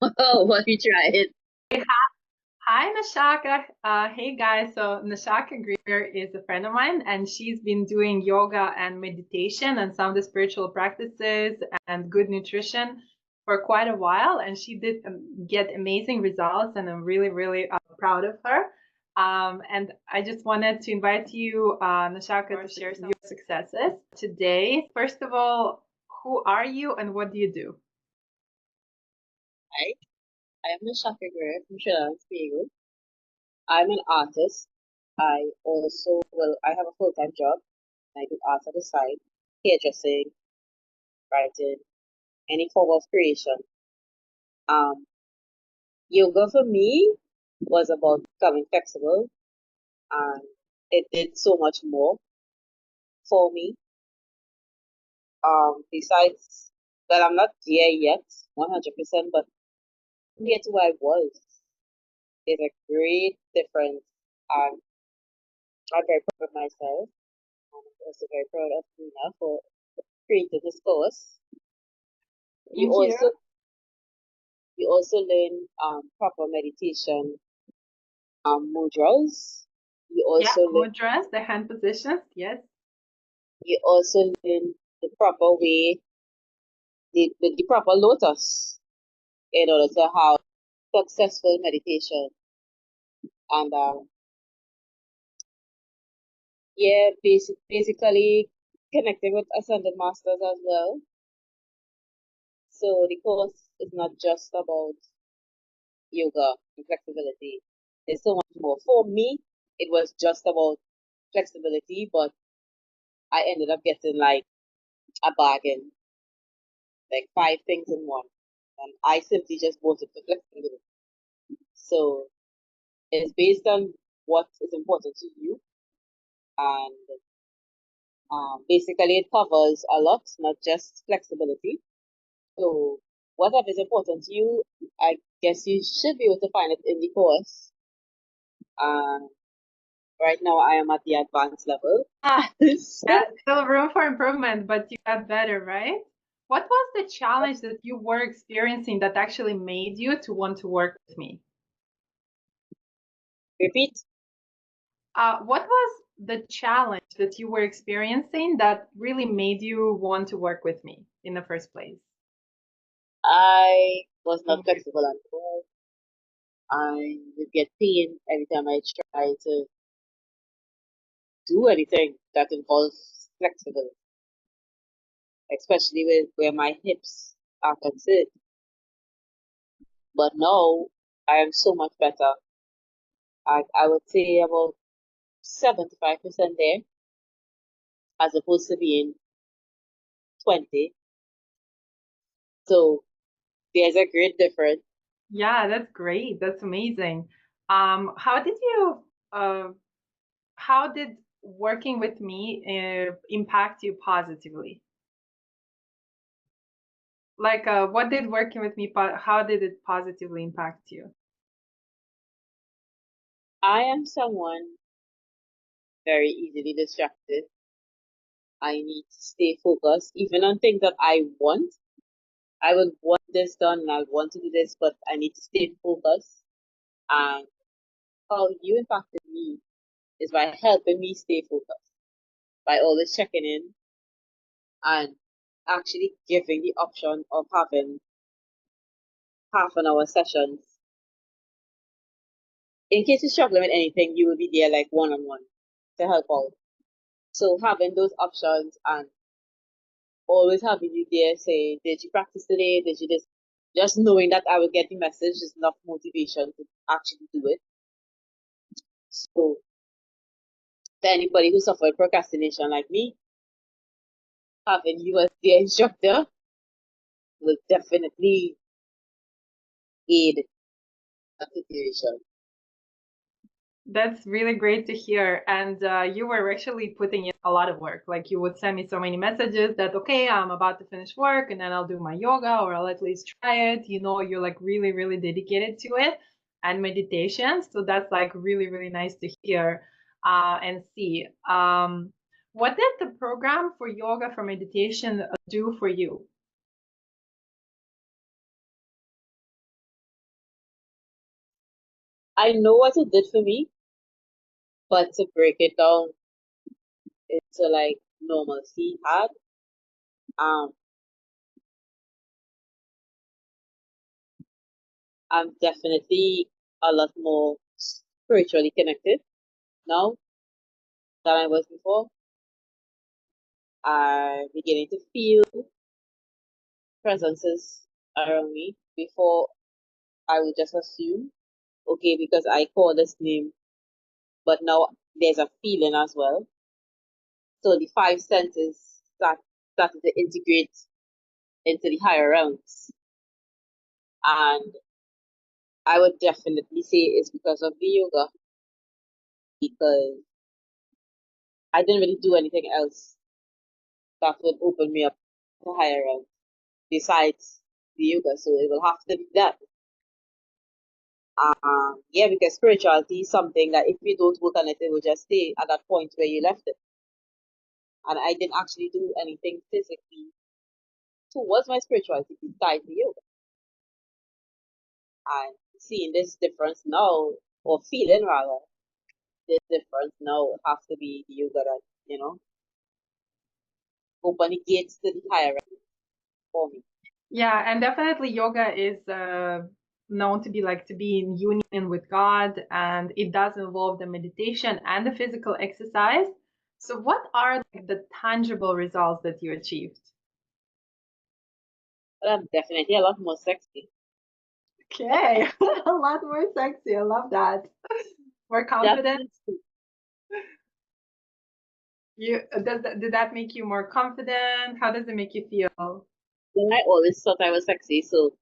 Oh, what you tried? Hi, Nashaka. Hey guys. So Nashaka Greer is a friend of mine, and she's been doing yoga and meditation and some of the spiritual practices and good nutrition for quite a while. And she did get amazing results, and I'm really, really proud of her. And I just wanted to invite you, Nashaka, to share some of your successes today. First of all, who are you and what do you do? Hi, I am Nashaka Greer from Trinidad Tobago. I'm an artist. I have a full-time job. I do art on the side, hairdressing, writing, any form of creation. Um, Yoga for me was about becoming flexible, and it did so much more for me. Besides, well, I'm not there yet, 100%, but compared to where I was, there's a great difference. And I'm very proud of myself. I'm also very proud of Nina for creating this course. You Thank you. also you also learn proper meditation mudras. You Yeah, also learn mudras, the hand positions. Yes. you also learn the proper way, the proper lotus in order to have successful meditation. And yeah, basically connecting with ascended masters as well. So the course is not just about yoga and flexibility. There's so much more. For me, it was just about flexibility, but I ended up getting like a bargain, like five things in one. And I simply just bought it for flexibility. So it's based on what is important to you. And basically, it covers a lot, not just flexibility. So whatever is important to you, I guess you should be able to find it in the course. And right now, I am at the advanced level. Yeah, still room for improvement, but you got better, right? What was the challenge that you were experiencing that actually made you to want to work with me? Repeat. What was the challenge that you were experiencing that really made you want to work with me in the first place? I was not Okay. flexible at all. I would get pain every time I try to do anything that involves flexibility, especially with where my hips are concerned. But now I am so much better. I would say about 75% there, as opposed to being 20. So there's a great difference. Yeah, that's great. That's amazing. How did you, uh, how did working with me impact you positively? Like, what did working with me, how did it positively impact you? I am someone very easily distracted. I need to stay focused, even on things that I want. I would want this done and I would want to do this, but I need to stay focused. And how you impacted me is by helping me stay focused, by always checking in and actually giving the option of having half an hour sessions. In case you're struggling with anything, you will be there like one on one to help out. So having those options and always having you there say, did you practice today? Did you just knowing that I will get the message is enough motivation to actually do it. So to anybody who suffered procrastination like me, having you as the instructor will definitely aid that situation. That's really great to hear. And you were actually putting in a lot of work. Like you would send me so many messages that, okay, I'm about to finish work and then I'll do my yoga or I'll at least try it. You know, you're like really, really dedicated to it and meditation. So that's like really, really nice to hear and see. What did the program for yoga for meditation do for you? I know what it did for me, but to break it down into like normalcy hard, um, I'm definitely a lot more spiritually connected now than I was before. I'm beginning to feel presences around me. Before I would just assume, okay, because I call this name, but now there's a feeling as well. So the five senses started to integrate into the higher realms. And I would definitely say it's because of the yoga, because I didn't really do anything else that would open me up to higher realms besides the yoga. So it will have to be that. Yeah, because spirituality is something that if you don't work on it, it will just stay at that point where you left it. And I didn't actually do anything physically towards my spirituality besides the yoga. And seeing this difference now, or feeling rather, this difference now has to be the yoga that, open the gates to the higher realm for me. Yeah, and definitely yoga is known to be like to be in union with God, and it does involve the meditation and the physical exercise. So, what are like, the tangible results that you achieved? But I'm definitely a lot more sexy. Okay, a lot more sexy. I love that. More confident. Definitely. Did that make you more confident? How does it make you feel? And I always thought I was sexy, so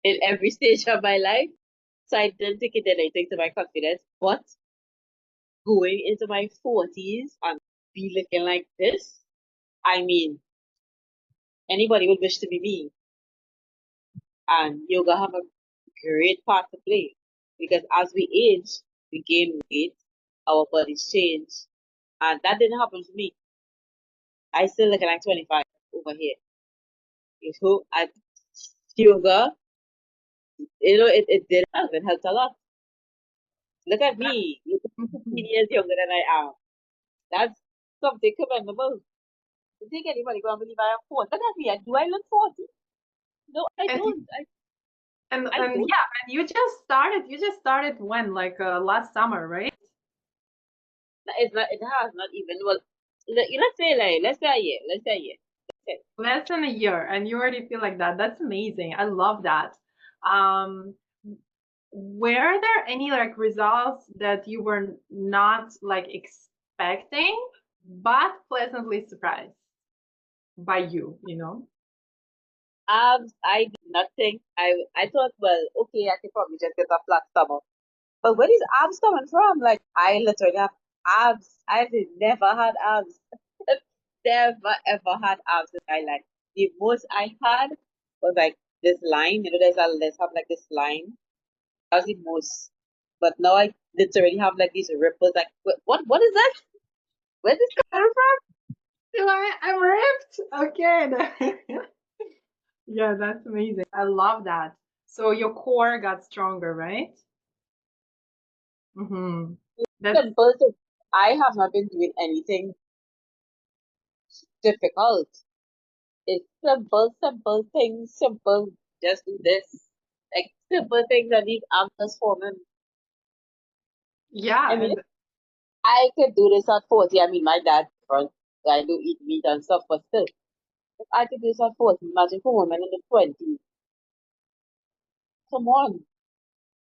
in every stage of my life. So I didn't take it anything to my confidence. But going into my 40s and be looking like this, I mean, anybody would wish to be me. And yoga have a great part to play. Because as we age, we gain weight, our bodies change. And that didn't happen to me. I still look like 25 over here. At yoga, it did help. It helped a lot. Look at me. Look at me 15 years younger than I am. That's something commendable. You think anybody gonna believe I am 40? Look at me. Do I look 40? No, I And don't. I and don't. yeah, and you just started when like last summer, right? It's not. It has not even. Well, let's say like let's say a year. Let's say a year. Okay. Less than a year, and you already feel like that. That's amazing. I love that. Um, were there any like results that you were not like expecting, but pleasantly surprised by you, you know? Abs. I did not think. I thought, well, okay, I could probably just get a flat stomach. But where is abs coming from? Like I literally have abs. I've never had abs. Never ever had abs in my life. The most I had was like this line. Let's have like this line. That was the most. But now I literally have like these ripples. Like what is that? Where's this coming from? I'm ripped. Okay. Yeah, that's amazing. I love that. So your core got stronger, right? Mm-hmm. That's Simple. I have not been doing anything difficult. It's simple things. Simple. Just do this. Like simple things that need arms forming. I yeah, mean, and I could do this at 40. I mean, my dad front. I do eat meat and stuff, but still, if I could do this at 40, imagine for women in the 20s. Come on.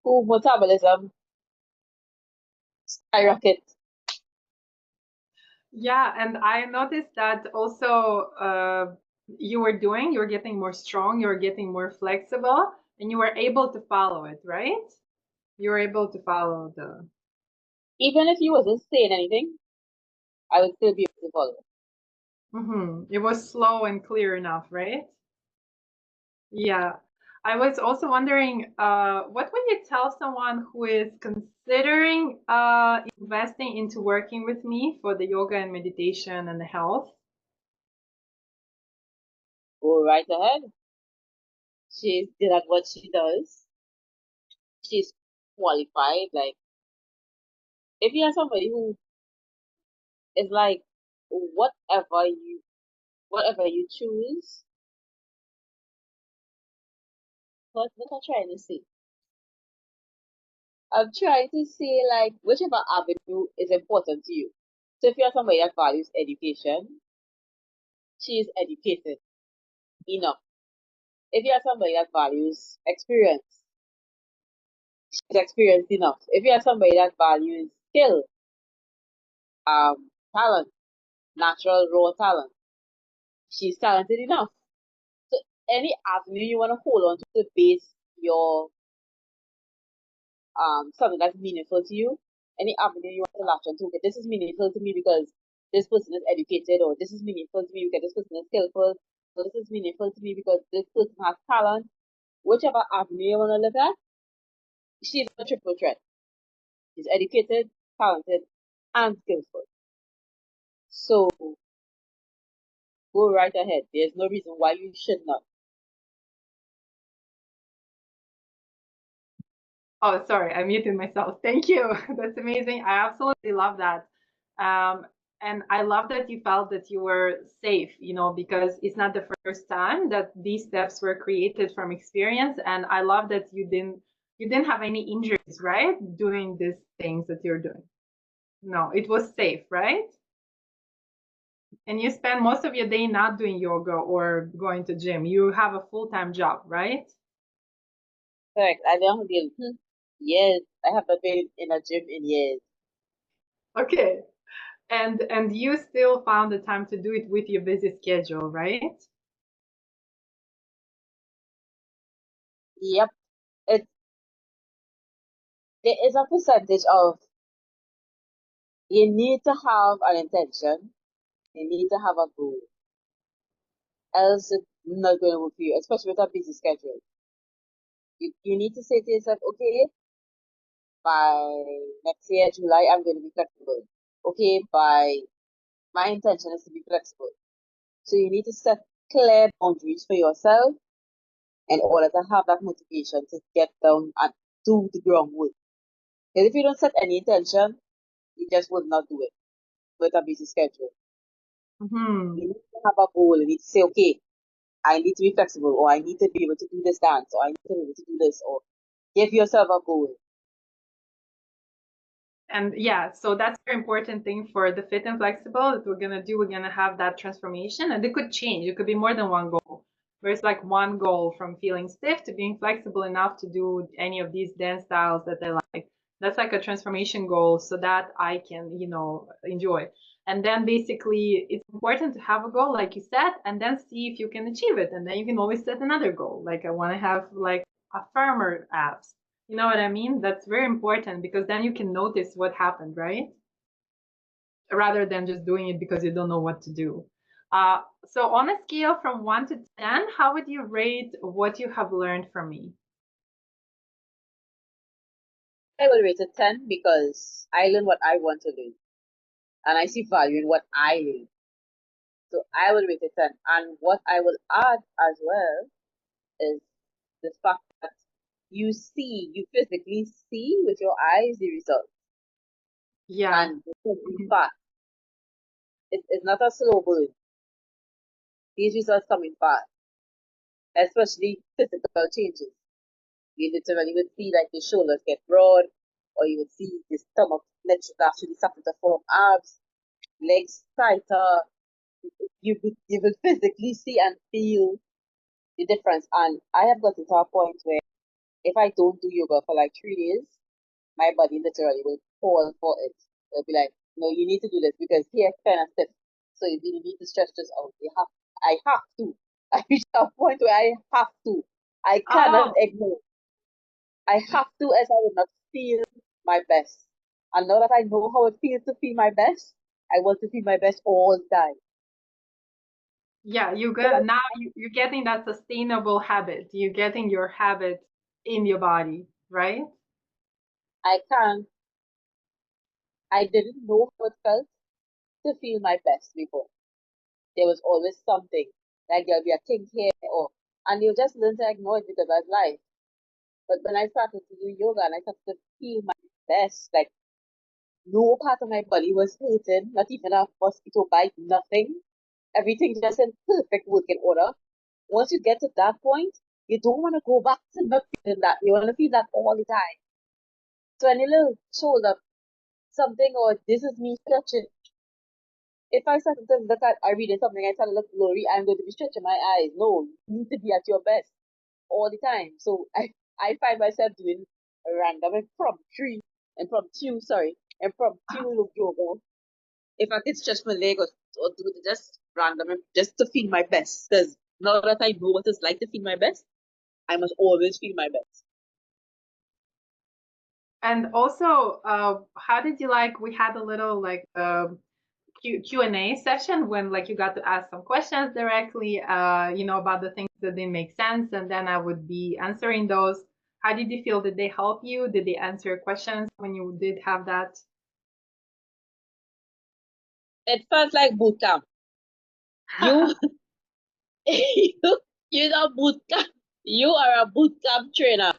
Who metabolism skyrocket. yeah, and I noticed that also you were getting more strong, you were getting more flexible, and you were able to follow it, right? You were able to follow the. Even if you wasn't saying anything, I would still be able to follow it. It was slow and clear enough, right? Yeah. I was also wondering, what would you tell someone who is considering investing into working with me for the yoga and meditation and the health? Go right ahead. She's good at what she does. She's qualified. Like if you are somebody who is like whatever you whatever you choose, what I'm trying to say. I'm trying to say like whichever avenue is important to you. So if you're somebody that values education, she is educated enough. If you're somebody that values experience, she's experienced enough. If you're somebody that values skill, talent, natural raw talent, she's talented enough. So any avenue you want to hold on to base your something that's meaningful to you, any avenue you want to latch onto, okay, this is meaningful to me because this person is educated, or this is meaningful to me because this person is skillful, or this is meaningful to me because this person has talent. Whichever avenue you want to look at, she's a triple threat. She's educated, talented, and skillful. So go right ahead. There's no reason why you should not. Oh, sorry, I muted myself. Thank you. That's amazing. I absolutely love that. Um, and I love that you felt that you were safe, because it's not the first time that these steps were created from experience. And I love that you didn't have any injuries, right? Doing these things that you're doing. No, it was safe, right? And you spend most of your day not doing yoga or going to gym. You have a full-time job, right? Correct. I don't feel years. I have not been in a gym in years. Okay. And you still found the time to do it with your busy schedule, right? Yep. It there is a percentage of you need to have an intention, you need to have a goal, else it's not going to work for you, especially with a busy schedule. You need to say to yourself, okay, by next year, July, I'm going to be flexible. Okay, by my intention is to be flexible. So you need to set clear boundaries for yourself in order to have that motivation to get down and do the groundwork. Because if you don't set any intention, you just will not do it with a busy schedule. Hmm. You need to have a goal. You need to say, okay, I need to be flexible, or I need to be able to do this dance, or I need to be able to do this, or give yourself a goal. And yeah, so that's very important thing for the fit and flexible that we're gonna do. We're gonna have that transformation, and it could change. It could be more than one goal. There's like one goal from feeling stiff to being flexible enough to do any of these dance styles that I like. That's like a transformation goal so that I can, enjoy. And then basically it's important to have a goal, like you said, and then see if you can achieve it. And then you can always set another goal. Like I want to have like a firmer abs. You know what I mean? That's very important because then you can notice what happened, right? Rather than just doing it because you don't know what to do. So on a scale from 1 to 10, how would you rate what you have learned from me? I will rate it 10 because I learn what I want to learn, and I see value in what I learn. So I will rate it 10. And what I will add as well is the fact that you physically see with your eyes the results. Yeah. And it's coming fast. It's not a slow burn. These results coming fast, especially physical changes. You literally would see like the shoulders get broad, or you would see the stomach actually starting to form abs, legs tighter. You will physically see and feel the difference. And I have gotten to a point where if I don't do yoga for like 3 days, my body literally will fall for it. It'll be like, no, you need to do this because here it's kind of stiff. So you really need to stretch this out. I have to. I reach a point where I have to. I cannot Oh, ignore. I have to, as I would not feel my best. And now that I know how it feels to feel my best, I want to feel my best all the time. yeah, So now you're getting that sustainable habit. You're getting your habit in your body, right? I can. I didn't know how it felt to feel my best before. There was always something like there'll be a kink here, or and you just learn to ignore it because that's life. But when I started to do yoga and I started to feel my best, like no part of my body was hurting, not even a mosquito bite, nothing. Everything just in perfect working order. Once you get to that point, you don't want to go back to not feeling that. You want to feel that all the time. So any little shoulder, something, or this is me stretching. If I start to look at, I reading something, I start to look blurry, I'm going to be stretching my eyes. No, you need to be at your best all the time. So I find myself doing random impromptu yoga. If I could stretch my leg or do it just random, just to feel my best. Because now that I know what it's like to feel my best, I must always feel my best. And also, how did you like? We had a little like Q&A session when like you got to ask some questions directly, about the things that didn't make sense, and then I would be answering those. How did you feel? Did they help you? Did they answer your questions when you did have that? It felt like boot camp. You, you're not boot camp. You are a boot camp trainer.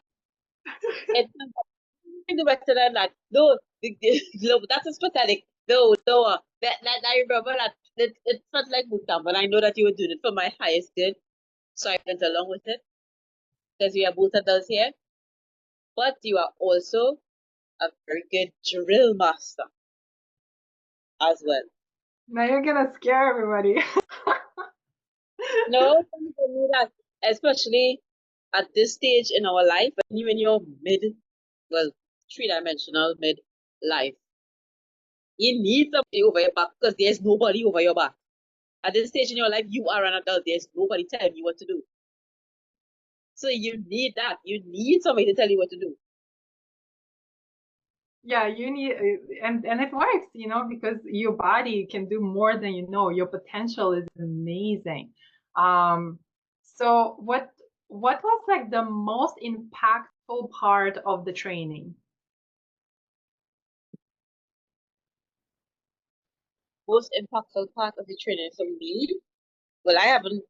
It's do better than that. No, no, that is pathetic. No, no. That I remember that it felt like boot camp, and I know that you were doing it for my highest good, so I went along with it because we are both adults here. But you are also a very good drill master as well. Now you're gonna scare everybody. No, don't tell me that, especially at this stage in our life, when you're in your well, three-dimensional mid life, you need somebody over your back because there's nobody over your back. At this stage in your life, you are an adult. There's nobody telling you what to do. So you need that. You need somebody to tell you what to do. Yeah, you need, and it works, because your body can do more than you know. Your potential is amazing. Um, so what was like the most impactful part of the training? Most impactful part of the training for me, well,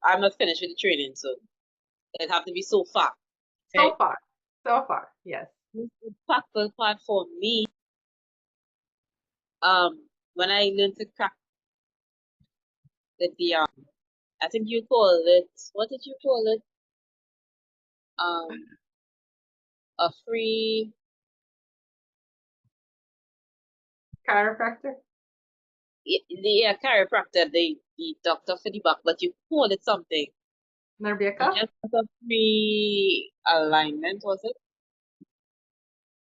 I'm not finished with the training, so it have to be so far. So Right? far, so far, yes. Most impactful part for me, when I learned to crack the I think you call it, what did you call it? Um, a free, Chiropractor, the chiropractor, the doctor for the back, but you call it something. You Nerbiaka? just have a free alignment, was it?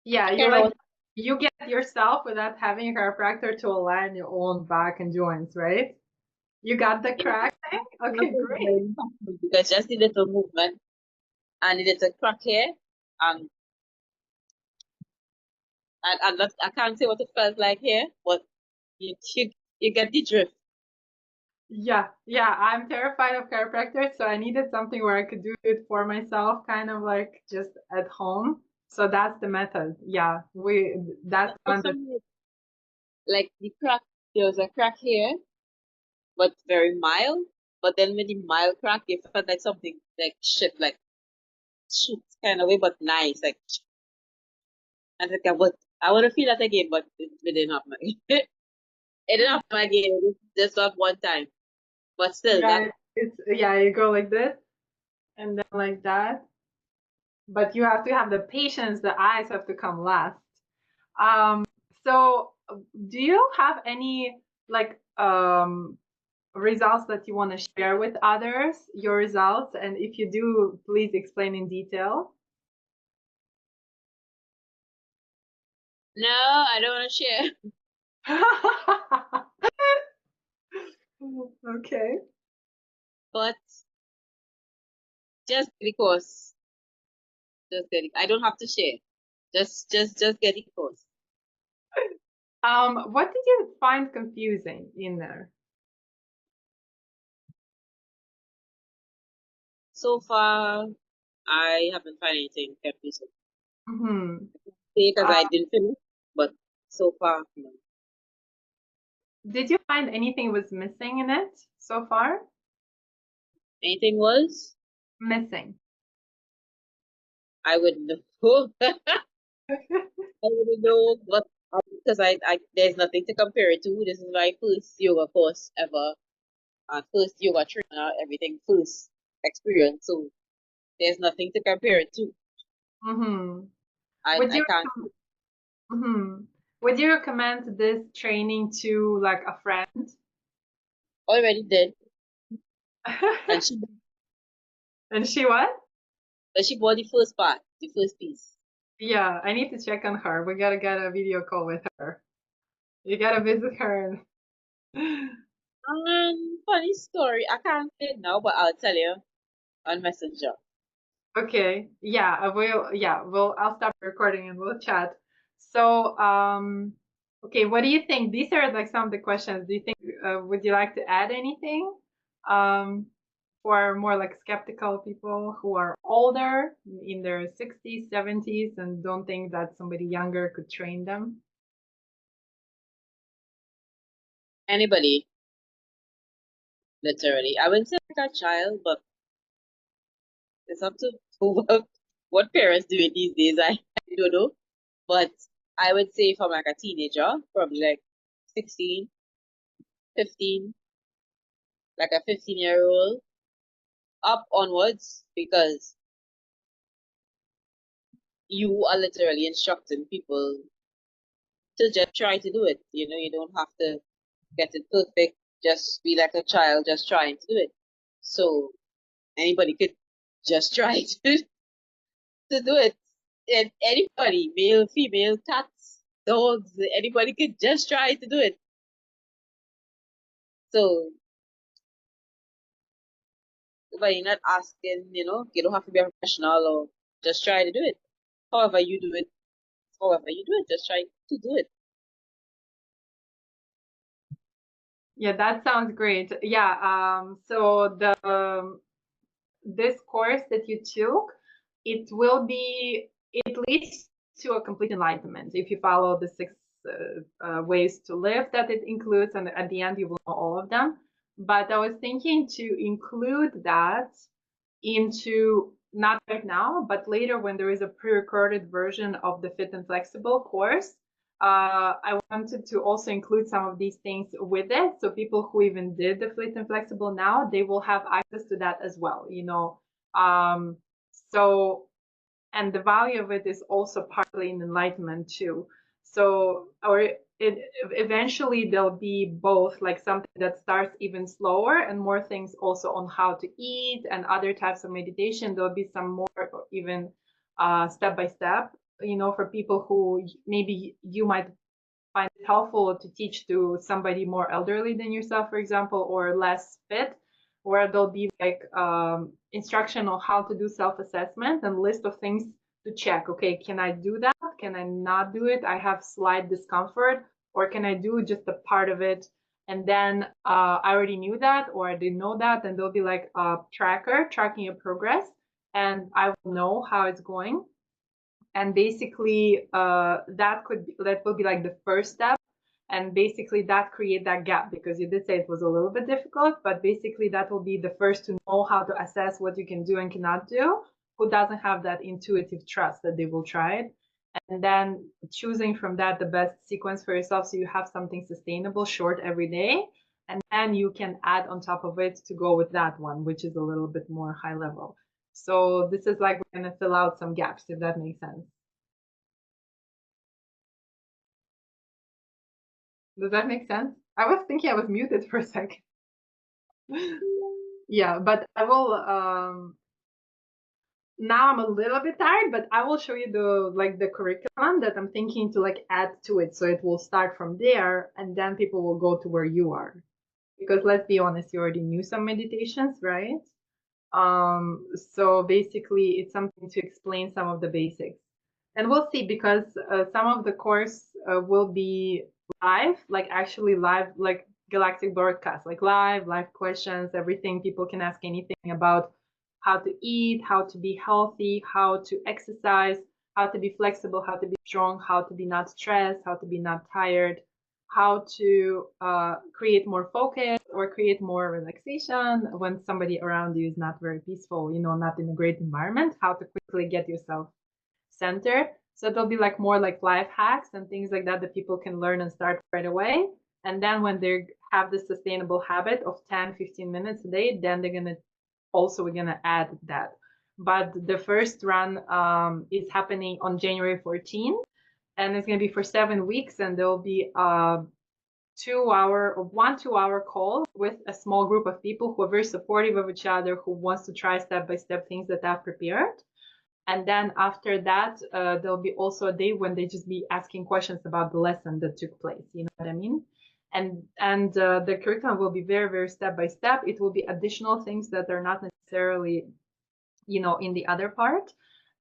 Yeah, I can't remember. you get yourself without having a chiropractor to align your own back and joints, right? You got the Yeah, crack thing? that Okay, was great. very impactful because just the little movement and the little crack here, and I can't say what it felt like here, but you get the drift. Yeah, yeah, I'm terrified of chiropractors, so I needed something where I could do it for myself, kind of like just at home. So that's the method. Yeah, that's But the for one that, some reason, like the crack, there was a crack here, but very mild. But then with the mild crack, it felt like something like shit, like shoot kind of way, but nice. Like I think I want to feel that again, but it didn't happen again. It didn't happen again. Just that one time. But still, that yeah, you go like this and then like that. But you have to have the patience, the eyes have to come last. Um, so do you have any like results that you want to share with others, your results? And if you do, please explain in detail. no, I don't want to share. Okay. But just because, just get it. I don't have to share. Just get it because. What did you find confusing in there? So far, I haven't found anything confusing. Hmm. Because Uh, I didn't finish, but so far, no. did you find anything was missing in it so far? Anything was? Missing. I wouldn't know. I wouldn't know, but because there's nothing to compare it to. This is my first yoga course ever, first yoga trainer, everything first experience. So there's nothing to compare it to. Mm-hmm. Would I you can't mm-hmm. Would you recommend this training to like a friend? already did, and she And she what? and she bought the first part, the first piece. Yeah, I need to check on her. We gotta get a video call with her. You gotta visit her. Funny story. I can't say it now, but I'll tell you on Messenger. Okay, yeah, I will. Yeah, I'll stop recording and we'll chat. So, okay, what do you think? These are like some of the questions. Do you think, would you like to add anything? Um, for more like skeptical people who are older in their 60s, 70s, and don't think that somebody younger could train them? Anybody, literally. I wouldn't say like a child, but it's up to what parents do it these days. I don't know. But I would say from like a teenager, probably like 16, 15, like a 15-year-old up onwards, because you are literally instructing people to just try to do it. You know, you don't have to get it perfect. Just be like a child, just trying to do it. So anybody could just try to do it. And anybody, male, female, cats, dogs, anybody could just try to do it. So, but you're not asking, you don't have to be a professional or just try to do it. However you do it, however you do it, just try to do it. Yeah, that sounds great. Yeah, so this course that you took, it leads to a complete enlightenment if you follow the six ways to live that it includes, and at the end you will know all of them. But I was thinking to include that into, not right now, but later when there is a pre-recorded version of the Fit and Flexible course. I wanted to also include some of these things with it. So people who even did the Fit and Flexible now, they will have access to that as well, you know. Um, so, and the value of it is also partly in enlightenment too. So, eventually there'll be both, like something that starts even slower and more things also on how to eat and other types of meditation. There'll be some more even step by step, you know, for people who maybe you might find it helpful to teach to somebody more elderly than yourself, for example, or less fit, where there'll be like instruction on how to do self-assessment and list of things to check. Okay, can I do that? Can I not do it? I have slight discomfort, or can I do just a part of it? And then I already knew that, or I didn't know that, and there'll be like a tracker tracking your progress, and I will know how it's going. And basically that will be like the first step, and basically that create that gap, because you did say it was a little bit difficult, but basically that will be the first to know how to assess what you can do and cannot do, who doesn't have that intuitive trust that they will try it, and then choosing from that the best sequence for yourself so you have something sustainable, short, every day, and then you can add on top of it to go with that one, which is a little bit more high level. So this is like we're going to fill out some gaps, if that makes sense. Does that make sense? I was thinking I was muted for a second. Yeah, but I will now I'm a little bit tired, but I will show you the curriculum that I'm thinking to like add to it, so it will start from there and then people will go to where you are. Because let's be honest, you already knew some meditations, right? So basically it's something to explain some of the basics. And we'll see, because some of the course will be live, like actually live, like galactic broadcast, like live questions, everything. People can ask anything about how to eat, how to be healthy, how to exercise, how to be flexible, how to be strong, how to be not stressed, how to be not tired, how to create more focus, or create more relaxation when somebody around you is not very peaceful, not in a great environment, how to quickly get yourself centered. So it'll be like more like life hacks and things like that that people can learn and start right away. And then when they have this sustainable habit of 10, 15 minutes a day, then we're gonna add that. But the first run is happening on January 14th, and it's gonna be for 7 weeks, and there'll be a 2 hour call with a small group of people who are very supportive of each other, who wants to try step-by-step things that I've prepared. And then after that, there'll be also a day when they just be asking questions about the lesson that took place. You know what I mean? And the curriculum will be very, very step by step. It will be additional things that are not necessarily, in the other part.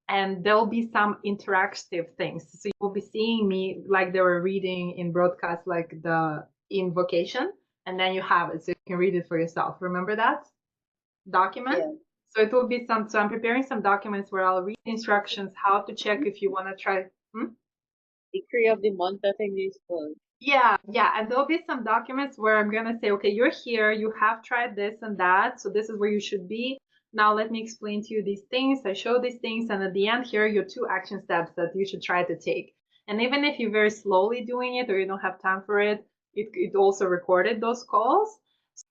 And there'll be some interactive things. So you will be seeing me like they were reading in broadcast, like the invocation, and then you have it, so you can read it for yourself. Remember that document? Yeah. So it will be so I'm preparing some documents where I'll read instructions, how to check if you want to try. Decree of the month, I think is called. Yeah, and there'll be some documents where I'm gonna say, okay, you're here, you have tried this and that, so this is where you should be. Now let me explain to you these things. I show these things, and at the end here are your 2 action steps that you should try to take. And even if you're very slowly doing it or you don't have time for it, it also recorded those calls.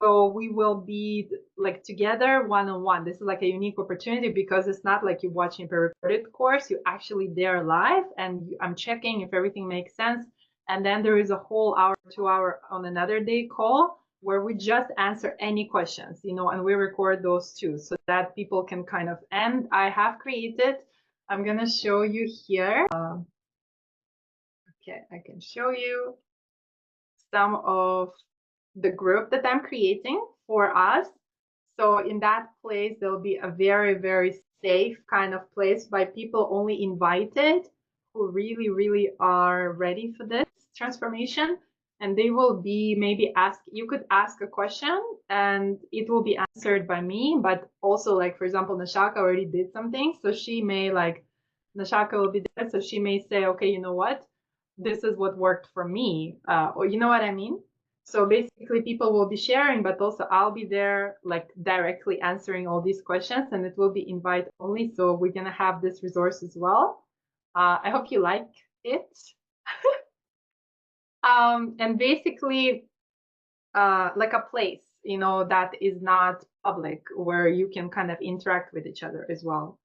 So we will be like together one-on-one. This is like a unique opportunity because it's not like you're watching a pre-recorded course. You're actually there live, and I'm checking if everything makes sense. And then there is a whole hour, 2 hour on another day call where we just answer any questions, and we record those too so that people can kind of, and I have created, I'm going to show you here. Okay, I can show you some of the group that I'm creating for us. So in that place, there'll be a very, very safe kind of place by people only invited who really, really are ready for this transformation. And they will be maybe you could ask a question and it will be answered by me, but also like, for example, Nashaka already did something. So Nashaka will be there. So she may say, okay, you know what? This is what worked for me. Or you know what I mean? So basically people will be sharing, but also I'll be there like directly answering all these questions, and it will be invite only. So we're going to have this resource as well. I hope you like it. And basically like a place, that is not public where you can kind of interact with each other as well.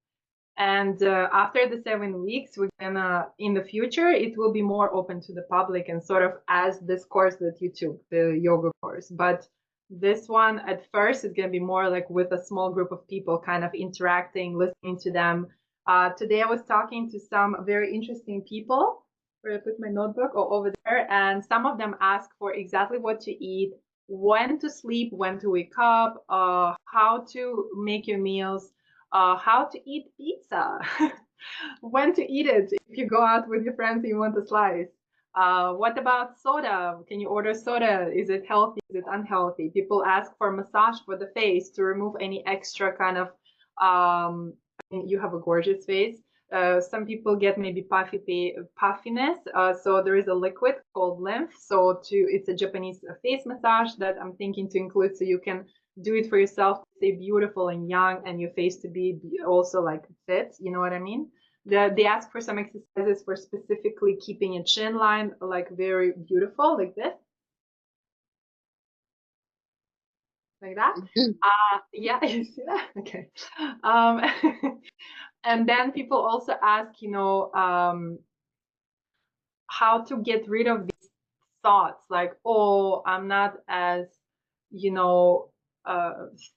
And after the 7 weeks, we're gonna, in the future, it will be more open to the public and sort of as this course that you took, the yoga course. But this one at first is gonna be more like with a small group of people kind of interacting, listening to them. Today I was talking to some very interesting people. Where I put my notebook over there, and some of them ask for exactly what to eat, when to sleep, when to wake up, how to make your meals, how to eat pizza, when to eat it if you go out with your friends and you want a slice. What about soda? Can you order soda? Is it healthy? Is it unhealthy? People ask for massage for the face to remove any extra kind of, you have a gorgeous face. Some people get maybe puffiness. So there is a liquid called lymph. So it's a Japanese face massage that I'm thinking to include, so you can do it for yourself to stay beautiful and young, and your face to be also like fit. You know what I mean? They ask for some exercises for specifically keeping a chin line like very beautiful, like this, like that. Yeah, you see that? Okay. Um, and then people also ask, how to get rid of these thoughts like, oh, I'm not as, you know,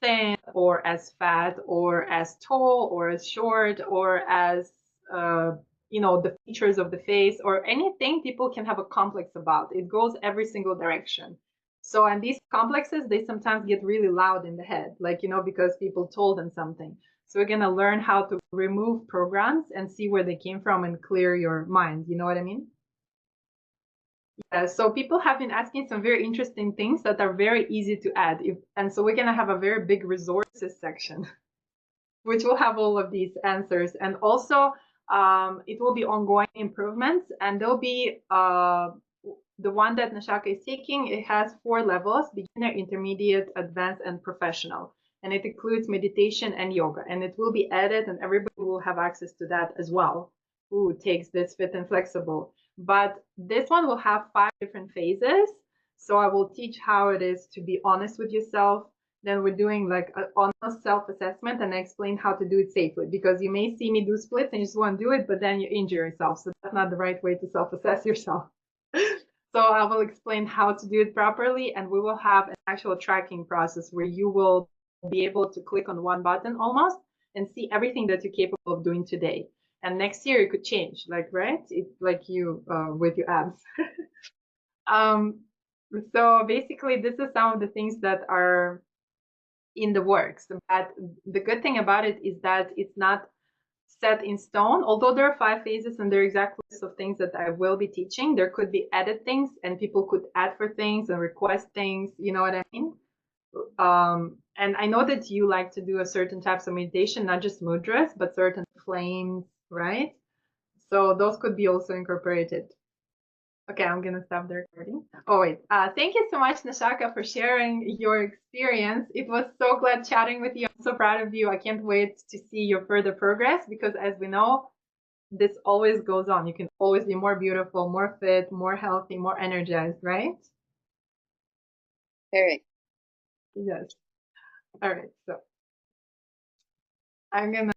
thin or as fat or as tall or as short or as, the features of the face or anything people can have a complex about. It goes every single direction. So, and these complexes, they sometimes get really loud in the head, like, because people told them something. So we're going to learn how to remove programs and see where they came from and clear your mind. You know what I mean? So people have been asking some very interesting things that are very easy to add. And so we're going to have a very big resources section, which will have all of these answers. And also, it will be ongoing improvements, and there'll be the one that Nashaka is taking, it has 4 levels: beginner, intermediate, advanced, and professional. And it includes meditation and yoga. And it will be added, and everybody will have access to that as well who takes this fit and flexible. But this one will have 5 different phases. So I will teach how it is to be honest with yourself. Then we're doing like an honest self-assessment, and I explain how to do it safely, because you may see me do splits and you just want to do it, but then you injure yourself. So that's not the right way to self-assess yourself. So I will explain how to do it properly, and we will have an actual tracking process where you will be able to click on one button almost and see everything that you're capable of doing today. And next year it could change, like, right? It's like you with your abs. So basically, this is some of the things that are in the works. But the good thing about it is that it's not set in stone. Although there are 5 phases and there are exact lists of things that I will be teaching, there could be added things, and people could add for things and request things. You know what I mean? And I know that you like to do a certain types of meditation, not just mudras, but certain flames, right? So those could be also incorporated. Okay, I'm gonna stop the recording. Oh wait, thank you so much, Nashaka, for sharing your experience. It was so glad chatting with you. I'm so proud of you. I can't wait to see your further progress, because as we know, this always goes on. You can always be more beautiful, more fit, more healthy, more energized, right? Correct. Yes. All right, so I'm gonna